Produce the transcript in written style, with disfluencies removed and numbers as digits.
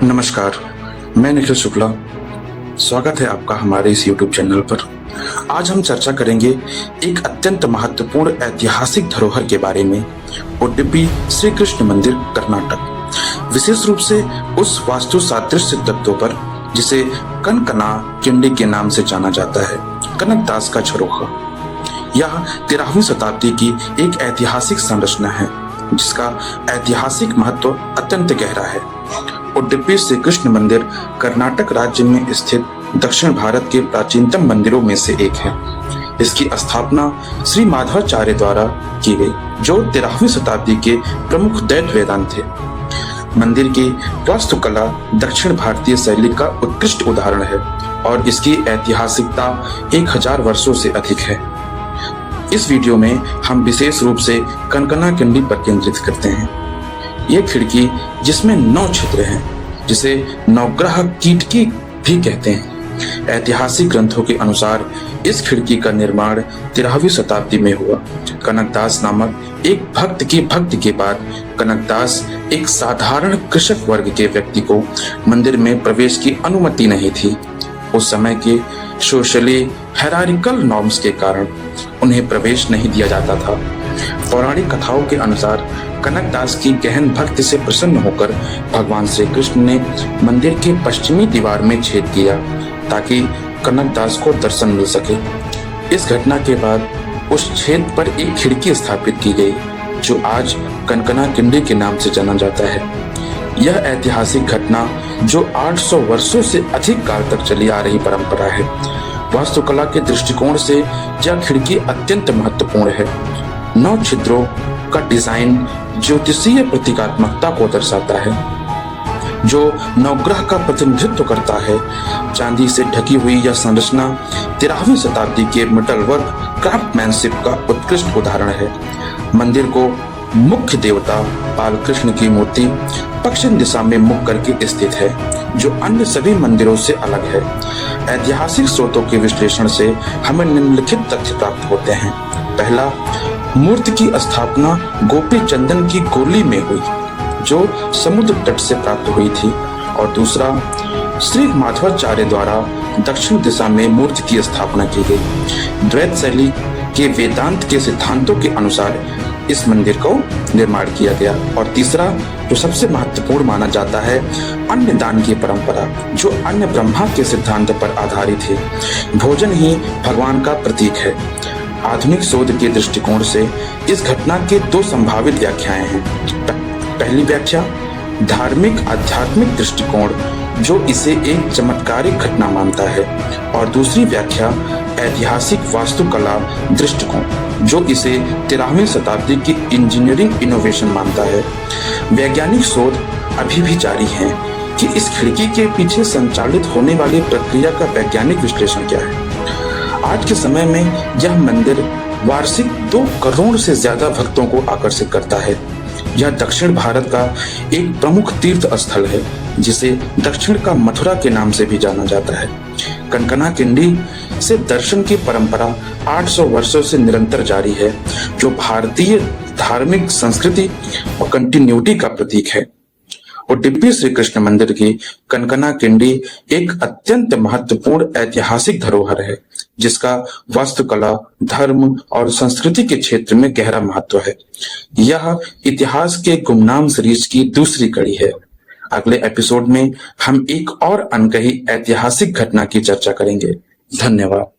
नमस्कार, मैं निखिल शुक्ला। स्वागत है आपका हमारे इस YouTube चैनल पर। आज हम चर्चा करेंगे एक अत्यंत महत्वपूर्ण ऐतिहासिक धरोहर के बारे में, उडुपी श्री कृष्ण मंदिर कर्नाटक। विशेष रूप से उस वास्तु सादृश्य तत्व पर जिसे कनकना किंडी के नाम से जाना जाता है, कनकदास का झरोखा। यह 13वीं शताब्दी की एक ऐतिहासिक संरचना है जिसका ऐतिहासिक महत्व अत्यंत गहरा है। उडुपी श्री कृष्ण मंदिर कर्नाटक राज्य में स्थित दक्षिण भारत के प्राचीनतम मंदिरों में से एक है। इसकी स्थापना श्री माधवाचार्य द्वारा की गई, जो 13वीं शताब्दी के प्रमुख द्वैत वेदांत थे। मंदिर की वास्तुकला दक्षिण भारतीय शैली का उत्कृष्ट उदाहरण है और इसकी ऐतिहासिकता 1000 वर्षों से अधिक है। इस वीडियो में हम विशेष रूप से कनकना किंडी पर केंद्रित करते हैं। ये खिड़की जिसमें 9 छिद्र हैं, जिसे नवग्रह कीटकी भी कहते हैं। ऐतिहासिक ग्रंथों के अनुसार इस खिड़की का निर्माण 13वीं शताब्दी में हुआ। कनकदास नामक एक भक्त की भक्ति के बाद कनकदास एक साधारण कृषक वर्ग के व्यक्ति को मंदिर में प्रवेश की अनुमति नहीं थी। उस समय के सोशली हायरार्किकल नॉर्म्स के कारण उन्हें प्रवेश नहीं दिया जाता था। पौराणिक कथाओं के अनुसार कनकदास की गहन भक्ति से प्रसन्न होकर भगवान श्री कृष्ण ने मंदिर के पश्चिमी दीवार में छेद किया ताकि कनकदास को दर्शन मिल सके। इस घटना के बाद उस छेद पर एक खिड़की स्थापित की गई जो आज कनकना किंडी के नाम से जाना जाता है। यह ऐतिहासिक घटना जो 800 वर्षों से अधिक काल तक चली आ रही परंपरा है। वास्तुकला के दृष्टिकोण से यह खिड़की अत्यंत महत्वपूर्ण है। 9 छिद्रों का डिजाइन ज्योतिषीय प्रतीकात्मकता को दर्शाता है, जो नवग्रह का प्रतिनिधित्व करता है। चांदी से ढकी हुई यह संरचना 13वीं शताब्दी के मेटल वर्क क्राफ्टमैनशिप का उत्कृष्ट उदाहरण है। मंदिर को मुख्य देवता बालकृष्ण की मूर्ति पश्चिम दिशा में मुख करके स्थित है, जो अन्य सभी मंदिरों से अलग है। ऐतिहासिक स्रोतों के विश्लेषण से हमें निम्नलिखित तथ्य प्राप्त होते हैं। पहला, मूर्ति की स्थापना गोपी चंदन की गोली में हुई, जो समुद्र तट से प्राप्त हुई थी। और दूसरा, श्री माधवाचार्य द्वारा दक्षिण दिशा में मूर्ति की स्थापना की गई। द्वैत शैली के वेदांत के सिद्धांतों के अनुसार इस मंदिर को निर्माण किया गया। और तीसरा, जो सबसे महत्वपूर्ण माना जाता है, अन्न दान की परंपरा, जो अन्न ब्रह्मा के सिद्धांत पर आधारित है। भोजन ही भगवान का प्रतीक है। आधुनिक शोध के दृष्टिकोण से इस घटना के 2 संभावित व्याख्याएं हैं। पहली व्याख्या धार्मिक आध्यात्मिक दृष्टिकोण, जो इसे एक चमत्कारिक घटना मानता है, और दूसरी व्याख्या ऐतिहासिक वास्तुकला दृष्टिकोण, जो इसे 13वीं शताब्दी की इंजीनियरिंग इनोवेशन मानता है। वैज्ञानिक शोध अभी भी जारी है कि इस खिड़की के पीछे संचालित होने वाली प्रक्रिया का वैज्ञानिक विश्लेषण क्या है। आज के समय में यह मंदिर वार्षिक 2 करोड़ से ज्यादा भक्तों को आकर्षित करता है। यह दक्षिण भारत का एक प्रमुख तीर्थ स्थल है, जिसे दक्षिण का मथुरा के नाम से भी जाना जाता है। कनकना किंडी से दर्शन की परंपरा 800 वर्षों से निरंतर जारी है, जो भारतीय धार्मिक संस्कृति और कंटिन्यूटी का प्रतीक है। उडुपी श्री कृष्ण मंदिर की कनकना किंडी एक अत्यंत महत्वपूर्ण ऐतिहासिक धरोहर है, जिसका वास्तुकला, धर्म और संस्कृति के क्षेत्र में गहरा महत्व है। यह इतिहास के गुमनाम सीरीज की दूसरी कड़ी है। अगले एपिसोड में हम एक और अनकही ऐतिहासिक घटना की चर्चा करेंगे। धन्यवाद।